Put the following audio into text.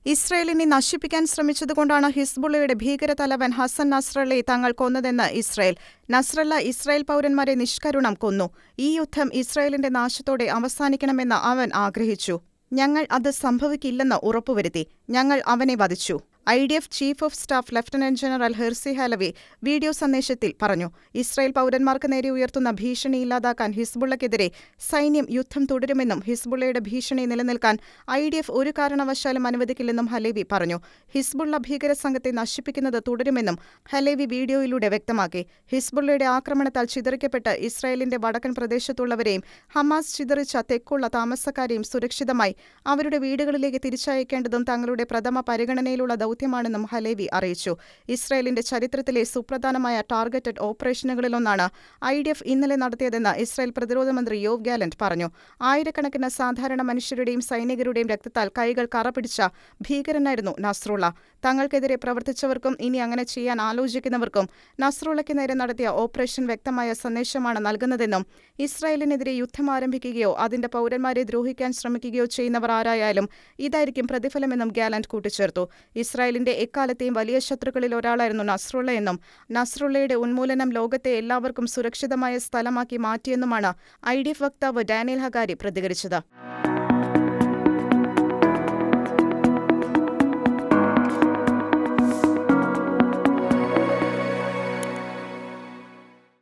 ഇസ്രയേലിനെ നശിപ്പിക്കാൻ ശ്രമിച്ചതുകൊണ്ടാണ് ഹിസ്ബുള്ളയുടെ ഭീകരതലവൻ ഹസൻ നസ്രള്ളയെ തങ്ങൾ കൊന്നതെന്ന് ഇസ്രയേൽ. നസ്രള്ള ഇസ്രയേൽ പൗരന്മാരെ നിഷ്കരുണം കൊന്നു. ഈ യുദ്ധം ഇസ്രയേലിന്റെ നാശത്തോടെ അവസാനിക്കണമെന്ന് അവൻ ആഗ്രഹിച്ചു. ഞങ്ങൾ അത് സംഭവിക്കില്ലെന്ന് ഉറപ്പുവരുത്തി. ഞങ്ങൾ അവനെ വധിച്ചു. IDF chief of staff lieutenant general Herzi Halevi video സന്ദേശത്തിൽ പറഞ്ഞു. ഇസ്രയേൽ പൗരന്മാർക്ക് നേരെ ഉയർത്തുന്ന ഭീഷണി ഇല്ലാതാക്കാൻ ഹിസ്ബുള്ളക്കെതിരെ സൈന്യം യുദ്ധം തുടരുമെന്നും ഹിസ്ബുള്ളയുടെ ഭീഷണി നിലനിൽക്കാൻ IDF ഒരു കാരണവശാലും അനുവദിക്കില്ലെന്നും ഹലേവി പറഞ്ഞു. ഹിസ്ബുള്ള ഭീകര സംഘത്തെ നശിപ്പിക്കുന്നത് തുടരുമെന്നും ഹലേവി വീഡിയോയിലൂടെ വ്യക്തമാക്കി. ഹിസ്ബുള്ളയുടെ ആക്രമണത്താൽ ചിതറിക്കപ്പെട്ട് ഇസ്രയേലിന്റെ വടക്കൻ പ്രദേശത്തുള്ളവരെയും ഹമാസ് ചിതറിച്ച തെക്കുള്ള താമസക്കാരെയും സുരക്ഷിതമായി അവരുടെ വീടുകളിലേക്ക് തിരിച്ചയക്കേണ്ടതും തങ്ങളുടെ പ്രഥമ പരിഗണനയിലുള്ള ദൗത്യമാണെന്നും ഹലേവി അറിയിച്ചു. ഇസ്രയേലിന്റെ ചരിത്രത്തിലെ സുപ്രധാനമായ ടാർഗറ്റഡ് ഓപ്പറേഷനുകളിലൊന്നാണ് IDF ഇന്നലെ നടത്തിയതെന്ന് ഇസ്രയേൽ പ്രതിരോധ മന്ത്രി യോവ് ഗാലന്റ് പറഞ്ഞു. ആയിരക്കണക്കിന് സാധാരണ മനുഷ്യരുടെയും സൈനികരുടെയും രക്തത്താൽ കൈകൾ കറപിടിച്ച ഭീകരനായിരുന്നു നസ്രുള്ള. തങ്ങൾക്കെതിരെ പ്രവർത്തിച്ചവർക്കും ഇനി അങ്ങനെ ചെയ്യാൻ ആലോചിക്കുന്നവർക്കും നസ്രുള്ളയ്ക്ക് നേരെ നടത്തിയ ഓപ്പറേഷൻ വ്യക്തമായ സന്ദേശമാണ് നൽകുന്നതെന്നും ഇസ്രയേലിനെതിരെ യുദ്ധം ആരംഭിക്കുകയോ അതിന്റെ പൗരന്മാരെ ദ്രോഹിക്കാൻ ശ്രമിക്കുകയോ ചെയ്യുന്നവർ ആരായാലും ഇതായിരിക്കും പ്രതിഫലമെന്നും ഗാലന്റ് കൂട്ടിച്ചേർത്തു. ഇസ്രായേലിന്റെ എക്കാലത്തെയും വലിയ ശത്രുക്കളിൽ ഒരാളായിരുന്നു നസ്രുള്ളയെന്നും നസ്രുള്ളയുടെ ഉന്മൂലനം ലോകത്തെ എല്ലാവർക്കും സുരക്ഷിതമായ സ്ഥലമാക്കി മാറ്റിയെന്നുമാണ് IDF വക്താവ് ഡാനിയൽ ഹഗാരി പ്രതികരിച്ചത്.